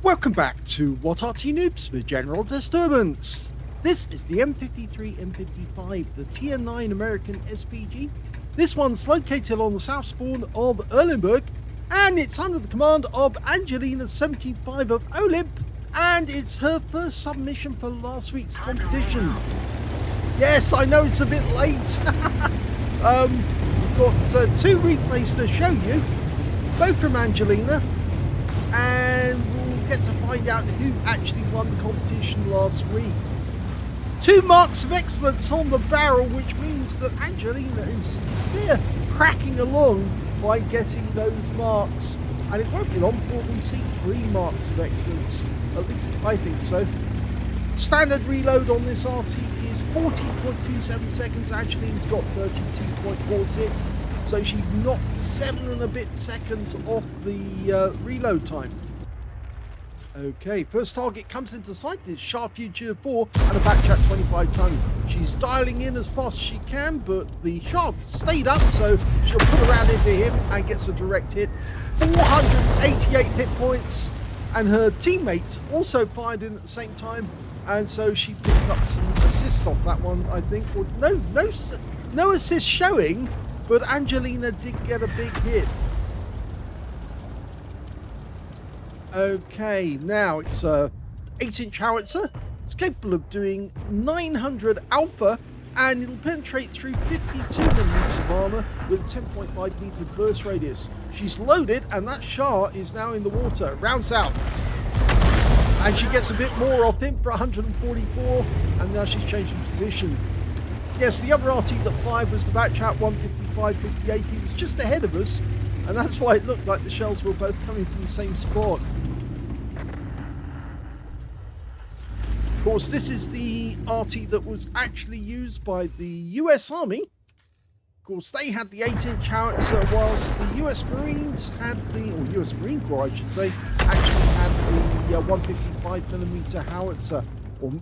Welcome back to What Arty Noobs with General Disturbance. This is the M53 M55, the Tier 9 American SPG. This one's located on the south spawn of Erlenberg, and it's under the command of Angelina75 of OLIMP, and it's her first submission for last week's competition. Yes, I know it's a bit late. We've got two replays to show you, both from Angelina, and we'll get to find out who actually won the competition last week. 2 marks of excellence on the barrel, which means that Angelina is clear cracking along by getting those marks. And it won't be long before we see 3 marks of excellence. At least I think so. Standard reload on this Arty is 40.27 seconds. Angelina's got 32.46. So she's knocked 7 and a bit seconds off the reload time. Okay, first target comes into sight. It's Shure MV7X and a backchat 25 ton. She's dialing in as fast as she can, but the shot stayed up, so she'll put around into him and gets a direct hit. 488 hit points, and her teammates also fired in at the same time, and so she picked up some assists off that one, I think. Or no assist showing, but Angelina did get a big hit. Okay, now it's a 8-inch howitzer. It's capable of doing 900 alpha, and it'll penetrate through 52mm of armor with a 10.5 meter burst radius. She's loaded, and that Shure is now in the water. Rounds out, and she gets a bit more off him for 144, and now she's changing position. Yes, the other Arty that fired was the backchat 155-58. He was just ahead of us, and that's why it looked like the shells were both coming from the same spot. Of course, this is the Arty that was actually used by the US Army. Of course, they had the 8-inch howitzer, whilst the US Marines had the, or US Marine Corps, I should say, actually had the 155mm howitzer. Or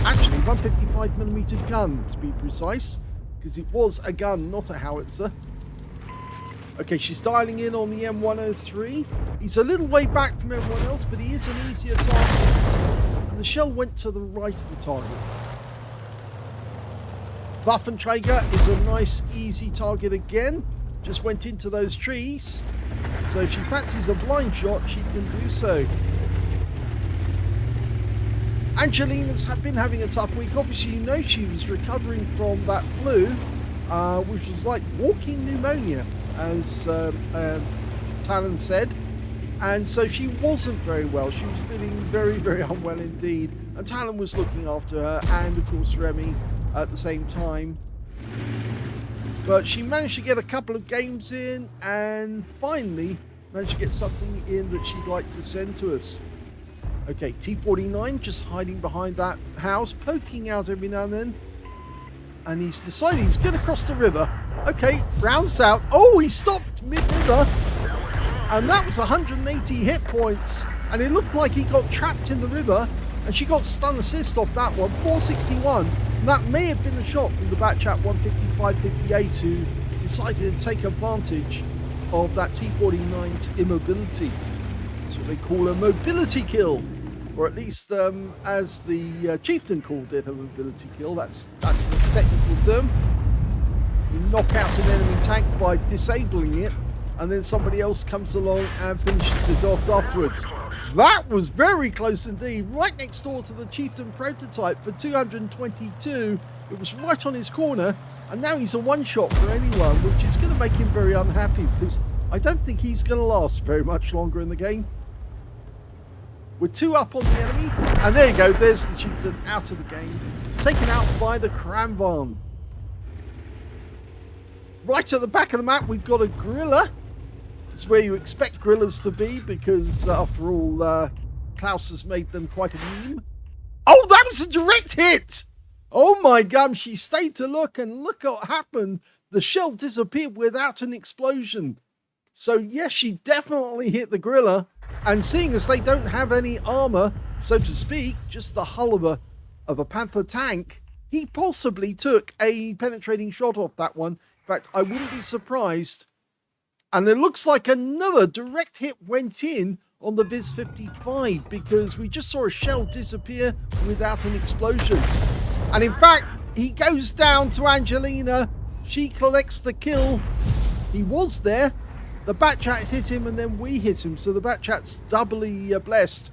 actually, 155mm gun, to be precise, because it was a gun, not a howitzer. Okay, she's dialing in on the M103. He's a little way back from everyone else, but he is an easier target. And the shell went to the right of the target. Waffenträger is a nice, easy target again. Just went into those trees. So if she fancies a blind shot, she can do so. Angelina's been having a tough week. Obviously, you know she was recovering from that flu, which was like walking pneumonia, as Talon said. And so she wasn't very well. She was feeling very, very unwell indeed. And Talon was looking after her, and of course Remy at the same time. But she managed to get a couple of games in, and finally managed to get something in that she'd like to send to us. Okay, T49 just hiding behind that house, poking out every now and then. And he's decided he's going to cross the river. Okay, rounds out. Oh, he stopped mid-river. And that was 180 hit points. And it looked like he got trapped in the river. And she got stun assist off that one, 461. And that may have been a shot from the backchat 155-58 who decided to take advantage of that T49's immobility. That's what they call a mobility kill. Or at least, as the chieftain called it, a mobility kill. That's the technical term. You knock out an enemy tank by disabling it, and then somebody else comes along and finishes it off afterwards. That was very close indeed, right next door to the chieftain prototype for 222. It was right on his corner, and now he's a one-shot for anyone, which is going to make him very unhappy, because I don't think he's going to last very much longer in the game. We're 2 up on the enemy, and there you go, there's the chieftain out of the game, taken out by the Kranvan. Right at the back of the map, we've got a gorilla. It's where you expect gorillas to be, because after all, Klaus has made them quite a meme. Oh, that was a direct hit! Oh my god, she stayed to look, and look what happened. The shell disappeared without an explosion. So yes, she definitely hit the gorilla. And seeing as they don't have any armor, so to speak, just the hull of a Panther tank, he possibly took a penetrating shot off that one. In fact, I wouldn't be surprised. And it looks like another direct hit went in on the M55 because we just saw a shell disappear without an explosion. And in fact, he goes down to Angelina. She collects the kill. He was there. The Batchat hit him and then we hit him. So the Batchat's doubly blessed.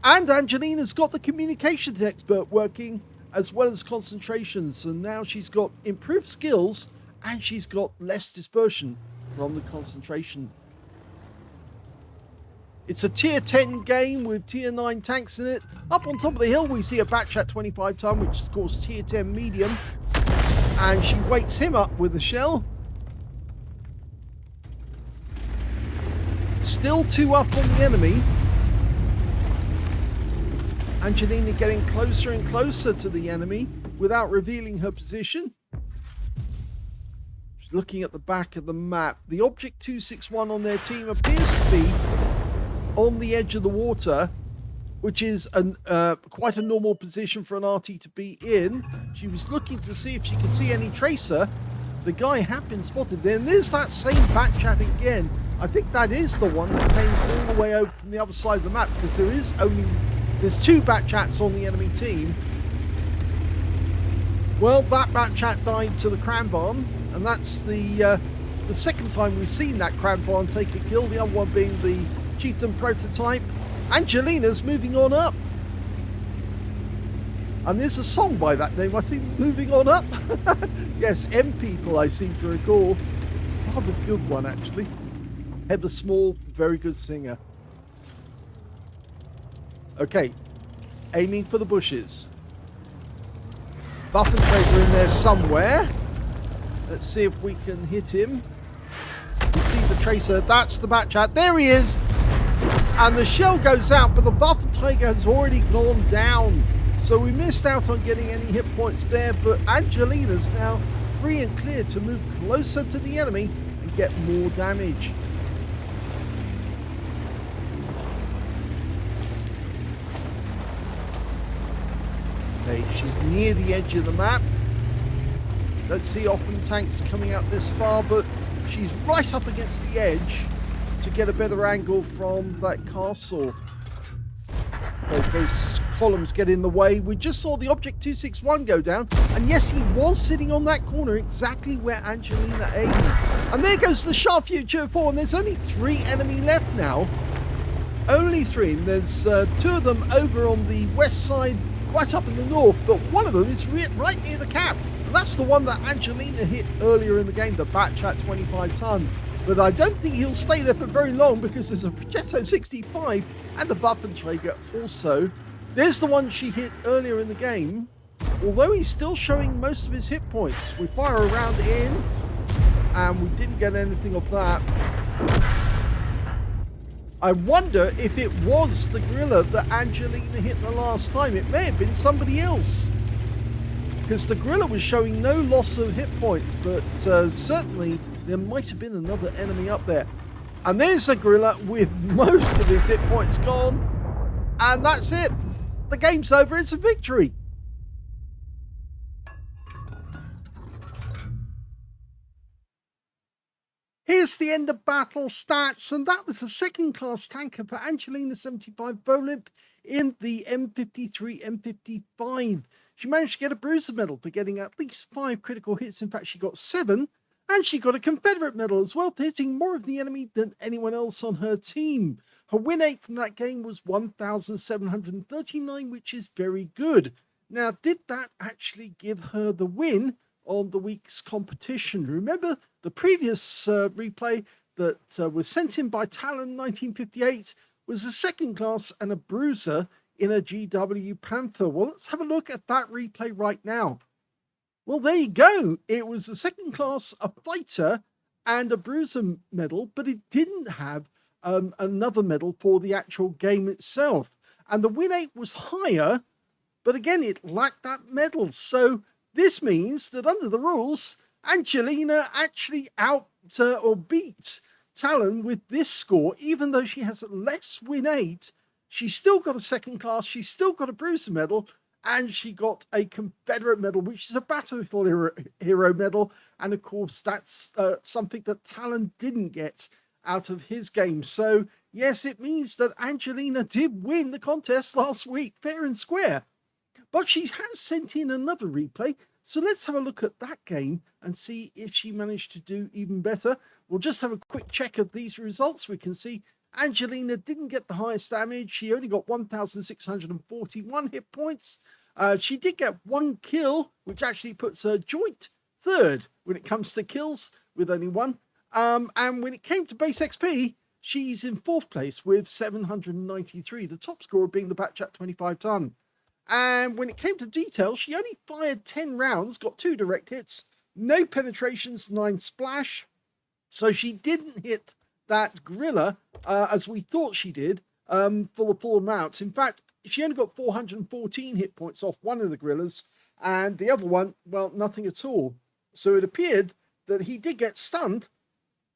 And Angelina's got the communications expert working as well as concentration. So now she's got improved skills and she's got less dispersion from the concentration. It's a tier 10 game with tier 9 tanks in it. Up on top of the hill we see a Batchat 25 ton, which is of course tier 10 medium. And she wakes him up with a shell. Still 2 up on the enemy. Angelina getting closer and closer to the enemy without revealing her position. She's looking at the back of the map. The Object 261 on their team appears to be on the edge of the water, which is quite a normal position for an Arty to be in. She was looking to see if she could see any tracer. The guy had been spotted there. And there's that same Batchat again. I think that is the one that came all the way over from the other side of the map, because there's 2 Batchats on the enemy team. Well, that Batchat died to the cram barn, and that's the second time we've seen that cram barn take a kill, the other one being the Chieftain prototype. Angelina's moving on up. And there's a song by that name, I think, Moving On Up. Yes, M People, I seem to recall. Rather good one, actually. Heather Small, very good singer. Okay, aiming for the bushes. Buff and Trader in there somewhere. Let's see if we can hit him. We see the tracer. That's the Batchat. There he is. And the shell goes out, but the Buff and Tiger has already gone down. So we missed out on getting any hit points there, but Angelina's now free and clear to move closer to the enemy and get more damage. Okay, she's near the edge of the map. Don't see often tanks coming out this far, but she's right up against the edge to get a better angle from that castle. Those columns get in the way. We just saw the Object 261 go down, and yes, he was sitting on that corner exactly where Angelina aimed. And there goes the Sharp Future 4, and there's only 3 enemy left now. Only 3, and there's 2 of them over on the west side, right up in the north, but one of them is right near the cap. And that's the one that Angelina hit earlier in the game, the Batchat 25 ton. But I don't think he'll stay there for very long, because there's a Progetto 65 and a Waffenträger also. There's the one she hit earlier in the game. Although he's still showing most of his hit points. We fire a round in, and we didn't get anything of that. I wonder if it was the gorilla that Angelina hit the last time. It may have been somebody else, because the gorilla was showing no loss of hit points, but certainly there might have been another enemy up there. And there's a gorilla with most of his hit points gone. And that's it. The game's over. It's a victory. Here's the end of battle stats. And that was the second class tanker for Angelina75 OLIMP in the M53 M55. She managed to get a bruiser medal for getting at least 5 critical hits. In fact, she got 7. And she got a Confederate medal as well, for hitting more of the enemy than anyone else on her team. Her win rate from that game was 1,739, which is very good. Now, did that actually give her the win on the week's competition? Remember the previous replay that was sent in by Talon 1958 was a second class and a bruiser in a GW Panther. Well, let's have a look at that replay right now. Well, there you go. It was a second class, a fighter, and a bruiser medal, but it didn't have another medal for the actual game itself. And the win rate was higher, but again, it lacked that medal. So this means that under the rules, Angelina actually beat Talon with this score, even though she has less win rate. She's still got a second class, she's still got a bruiser medal, and she got a Confederate medal, which is a battlefield hero medal. And of course, that's something that Talon didn't get out of his game. So Yes, it means that Angelina did win the contest last week, fair and square. But she has sent in another replay, so let's have a look at that game and see if she managed to do even better. We'll just have a quick check of these results. We can see Angelina didn't get the highest damage. She only got 1,641 hit points. She did get one kill, which actually puts her joint third when it comes to kills with only one. And when it came to base XP, she's in fourth place with 793, the top scorer being the Batchat 25 ton. And when it came to detail, she only fired 10 rounds, got 2 direct hits, no penetrations, 9 splash. So she didn't hit that gorilla as we thought she did for the full amounts. In fact, she only got 414 hit points off one of the gorillas, and the other one, well, nothing at all. So it appeared that he did get stunned,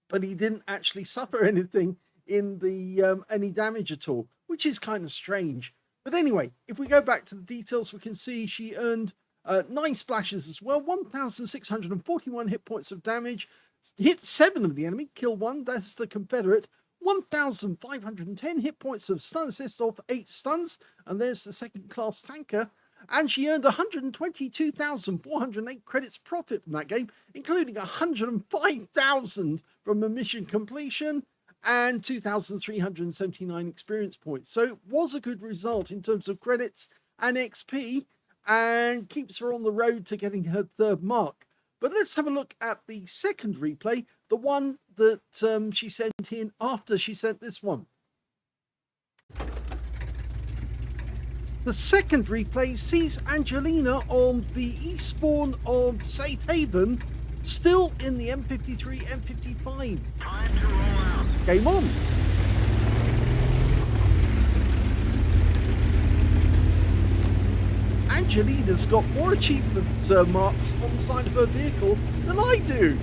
but he didn't actually suffer anything in the any damage at all, which is kind of strange. But anyway, if we go back to the details, we can see she earned 9 splashes as well, 1,641 hit points of damage, hit 7 of the enemy, kill 1, that's the Confederate, 1,510 hit points of stun assist off 8 stuns, and there's the second class tanker. And she earned 122,408 credits profit from that game, including 105,000 from a mission completion and 2,379 experience points. So it was a good result in terms of credits and XP, and keeps her on the road to getting her third mark. But let's have a look at the second replay, the one that she sent in after she sent this one. The second replay sees Angelina on the east spawn of Safe Haven, still in the M53, M55. Time to roll out. Game on. Angelina's got more achievement marks on the side of her vehicle than I do.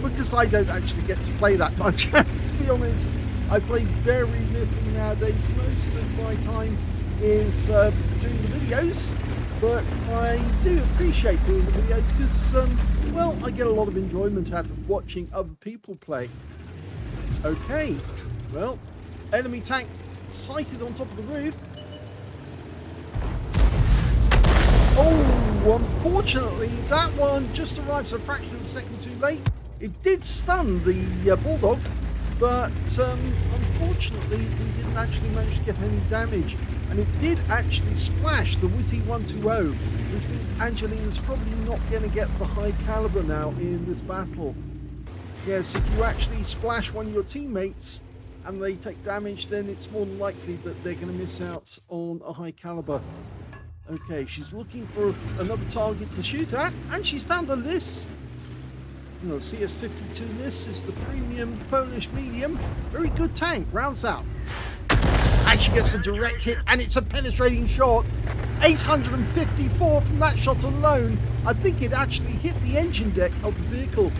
Because I don't actually get to play that much. To be honest, I play very little nowadays. Most of my time is doing the videos, but I do appreciate doing the videos because, well, I get a lot of enjoyment out of watching other people play. Okay, well, enemy tank sighted on top of the roof. Oh, unfortunately, that one just arrives a fraction of a second too late. It did stun the Bulldog, but unfortunately, we didn't actually manage to get any damage. And it did actually splash the Wizzy 120, which means Angelina's probably not going to get the high caliber now in this battle. Yes, if you actually splash one of your teammates and they take damage, then it's more than likely that they're going to miss out on a high caliber. Okay, she's looking for another target to shoot at, and she's found a Liss. You know, CS52 Liss is the premium Polish medium. Very good tank, rounds out. And she gets a direct hit, and it's a penetrating shot. 854 from that shot alone. I think it actually hit the engine deck of the vehicle.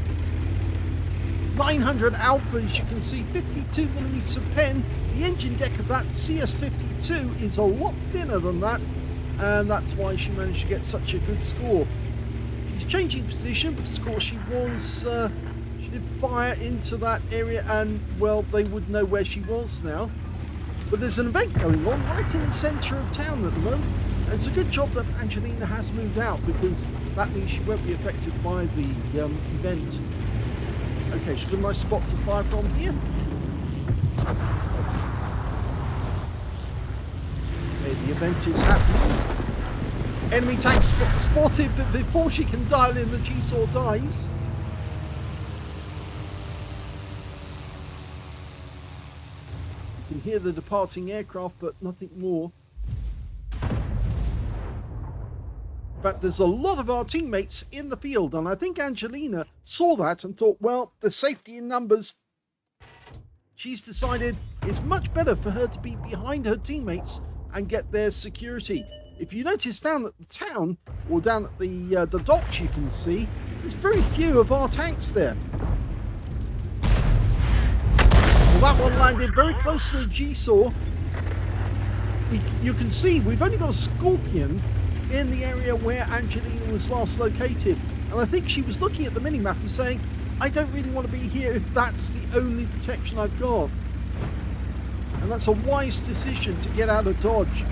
900 alpha, as you can see, 52mm of pen. The engine deck of that CS52 is a lot thinner than that, and that's why she managed to get such a good score. She's changing position because, of course, she did fire into that area, and, well, they would know where she was now. But there's an event going on right in the centre of town at the moment, and it's a good job that Angelina has moved out, because that means she won't be affected by the event. Okay, she's got a nice spot to fire from here. Okay, the event is happening. Enemy tank spotted, but before she can dial in, the G-Saw dies. You can hear the departing aircraft, but nothing more. But there's a lot of our teammates in the field, and I think Angelina saw that and thought, well, there's safety in numbers. She's decided it's much better for her to be behind her teammates and get their security. If you notice down at the town, or down at the docks, you can see there's very few of our tanks there. Well, that one landed very close to the G-Saw. You can see we've only got a Scorpion in the area where Angelina was last located, and I think she was looking at the minimap and saying, I don't really want to be here if that's the only protection I've got. And that's a wise decision to get out of dodge.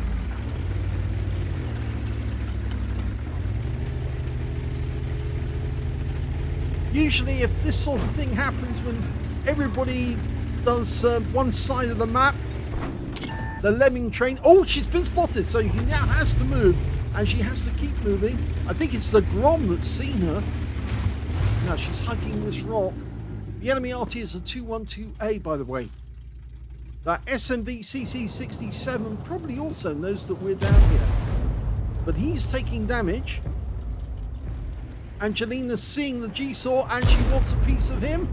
Usually if this sort of thing happens when everybody does one side of the map, the lemming train... Oh, she's been spotted, so he now has to move. And she has to keep moving. I think it's the Grom that's seen her. Now she's hugging this rock. The enemy Arty is a 212A, by the way. That SMV CC67 probably also knows that we're down here. But he's taking damage. Angelina's seeing the G-Saw and she wants a piece of him.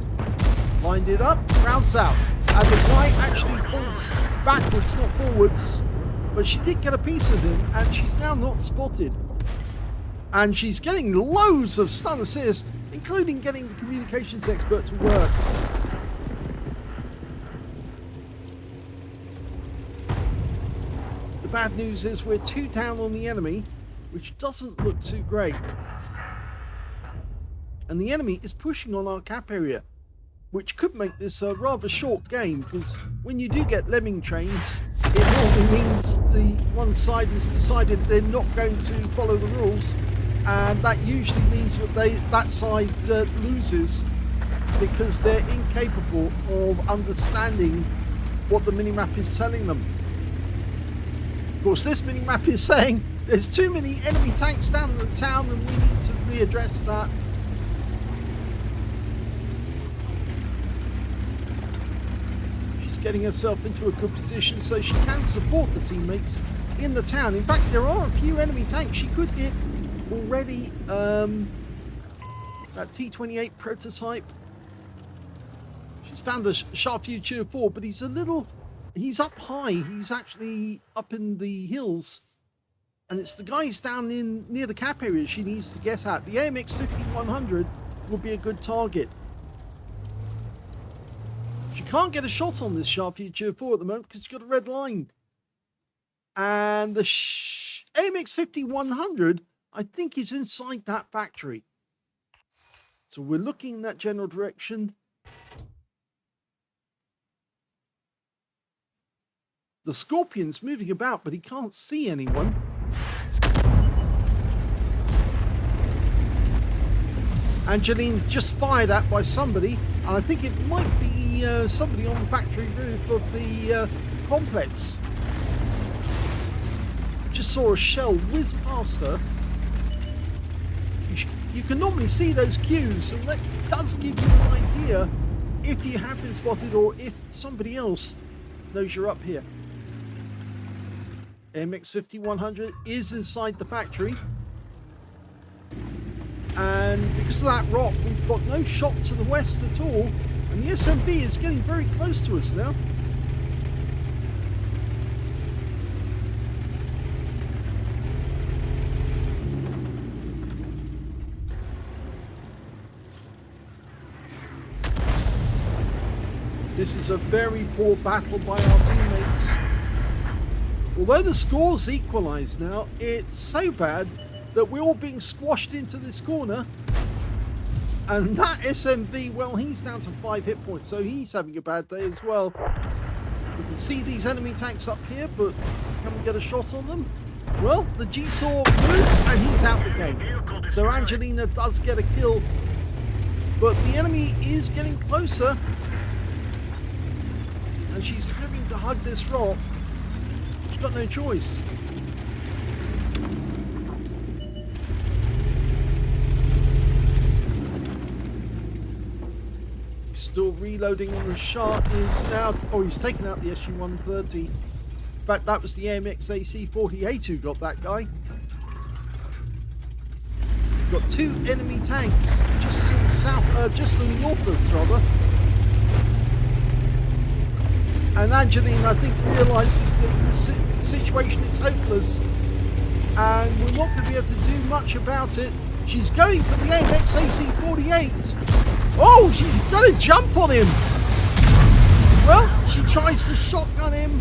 Lined it up, rounds out. And the guy actually pulls backwards, not forwards. But she did get a piece of him and she's now not spotted. And she's getting loads of stun assist, including getting the communications expert to work. The bad news is we're 2 down on the enemy, which doesn't look too great. And the enemy is pushing on our cap area, which could make this a rather short game, because when you do get lemming trains, it normally means the one side has decided they're not going to follow the rules, and that usually means that side loses because they're incapable of understanding what the minimap is telling them. Of course, this minimap is saying there's too many enemy tanks down in the town and we need to readdress that. She's getting herself into a good position so she can support the teammates in the town. In fact, there are a few enemy tanks she could hit already. That T-28 prototype. She's found a Sharp Future 4, but he's up high. He's actually up in the hills. And it's the guys down in near the cap area she needs to get at. The AMX-5100 will be a good target. She can't get a shot on this Sharp Future 4 at the moment because she's got a red line. And the AMX-5100, I think, is inside that factory. So we're looking in that general direction. The Scorpion's moving about, but he can't see anyone. Angelina just fired at by somebody, and I think it might be somebody on the factory roof of the complex. Just saw a shell whiz past her. You can normally see those cues, and that does give you an idea if you have been spotted or if somebody else knows you're up here. MX-5100 is inside the factory, and because of that rock we've got no shot to the west at all, and the SMV is getting very close to us now. This is a very poor battle by our teammates. Although the score's equalised now, it's so bad that we're all being squashed into this corner. And that SMV, well, he's down to 5 hit points, so he's having a bad day as well. We can see these enemy tanks up here, but can we get a shot on them? Well, the G-Saw moves and he's out the game. So Angelina does get a kill, but the enemy is getting closer. And she's having to hug this rock. She's got no choice. He's still reloading on the Shark. Is now, oh, he's taken out the SU-130. In fact, that was the AMX AC-48 who got that guy. We've got 2 enemy tanks just to the south, just to the north of us, rather. And Angelina, I think, realises that the situation is hopeless and we're not going to be able to do much about it. She's going for the AMX AC-48. Oh, she's done a jump on him. Well, she tries to shotgun him.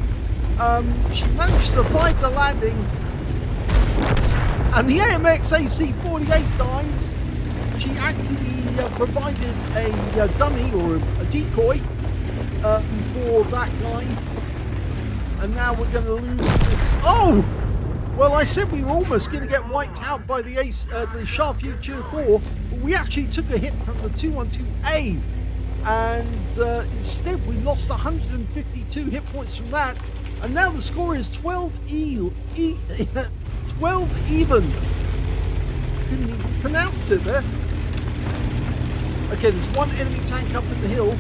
She managed to survive the landing. And the AMX AC-48 dies. She actually provided a dummy or a decoy for that guy. And now we're going to lose this. Oh! Well, I said we were almost going to get wiped out by the Sharp Future 4, but we actually took a hit from the 212A. And instead, we lost 152 hit points from that. And now the score is 12 12 even. Couldn't even pronounce it there. Okay, there's one enemy tank up in the hill.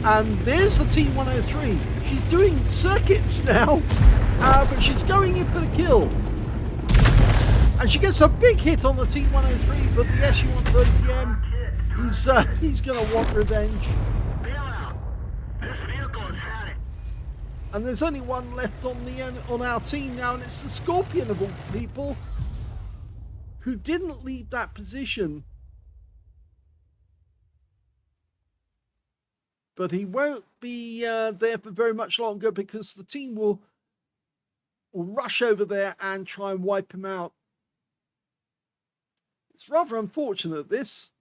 And there's the T103. She's doing circuits now, but she's going in for the kill. And she gets a big hit on the T103, but the SU-130PM, he's going to want revenge. And there's only one left on our team now, and it's the Scorpion of all people, who didn't leave that position. But he won't be there for very much longer, because the team will rush over there and try and wipe him out. It's rather unfortunate, this.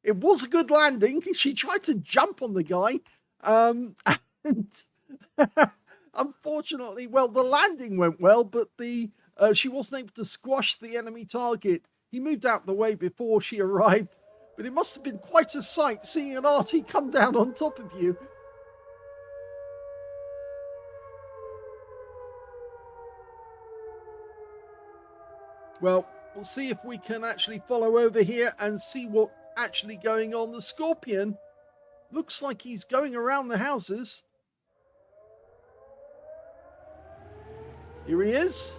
It was a good landing. She tried to jump on the guy. And unfortunately, well, the landing went well, but she wasn't able to squash the enemy target. He moved out the way before she arrived. But it must have been quite a sight seeing an Arty come down on top of you. Well, we'll see if we can actually follow over here and see what's actually going on. The Scorpion looks like he's going around the houses. Here he is.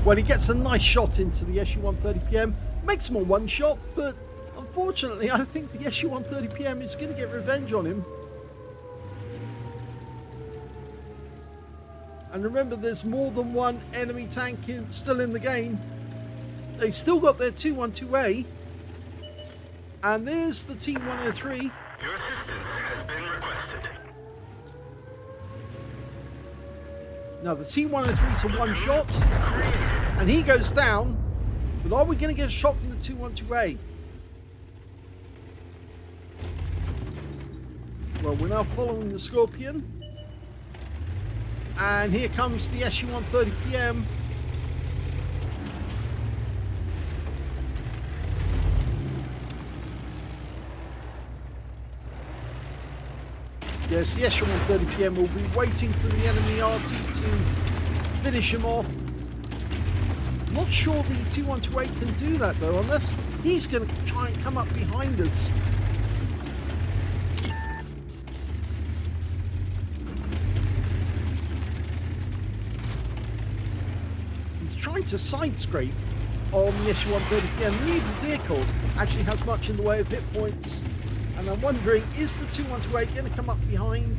Well, he gets a nice shot into the SU-130PM, makes him a one shot, but unfortunately, I think the SU-130PM is going to get revenge on him. And remember, there's more than one enemy tank still in the game. They've still got their 212A. And there's the T103. Your assistance has been requested. Now the T103's a one shot, and he goes down. But are we going to get a shot from the 212A? Well, we're now following the Scorpion. And here comes the SU-130PM. Yes, the SU-130PM will be waiting for the enemy Arty to finish him off. Not sure the 212A can do that though, unless he's going to try and come up behind us. He's trying to side scrape on the SU-130PM. Neither vehicle actually has much in the way of hit points. And I'm wondering, is the 212A going to come up behind?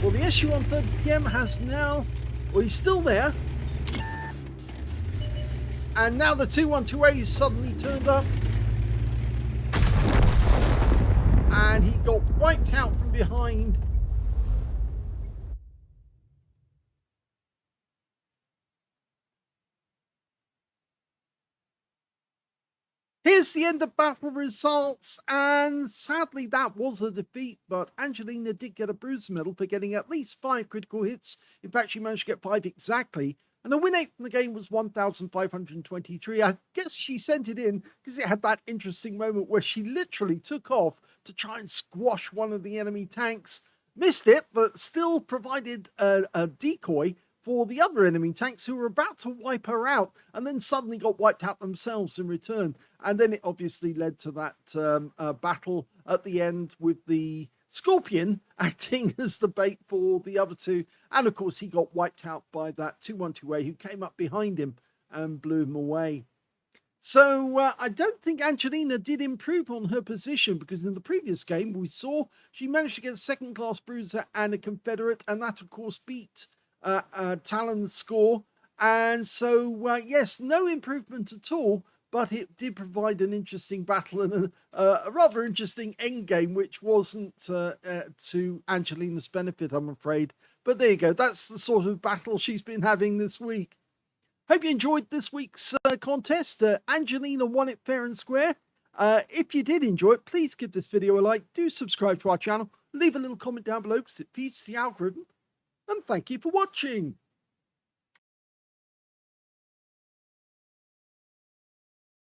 Well, the SU-130PM has now... Well, he's still there. And now the 212A is suddenly turned up. And he got wiped out from behind. Here's the end of battle results, and sadly that was a defeat, but Angelina did get a bruise medal for getting at least 5 critical hits. In fact, she managed to get 5 exactly, and the win rate from the game was 1,523. I guess she sent it in because it had that interesting moment where she literally took off to try and squash one of the enemy tanks. Missed it, but still provided a decoy for the other enemy tanks who were about to wipe her out, and then suddenly got wiped out themselves in return. And then it obviously led to that battle at the end with the Scorpion acting as the bait for the other two. And of course, he got wiped out by that 212A who came up behind him and blew him away. So I don't think Angelina did improve on her position, because in the previous game we saw she managed to get a second-class bruiser and a Confederate, and that of course beat Talon's score. And so yes, no improvement at all, but it did provide an interesting battle and a rather interesting end game, which wasn't to Angelina's benefit, I'm afraid. But there you go. That's the sort of battle she's been having this week. Hope you enjoyed this week's contest. Angelina won it fair and square. If you did enjoy it, please give this video a like. Do subscribe to our channel. Leave a little comment down below because it feeds the algorithm. And thank you for watching.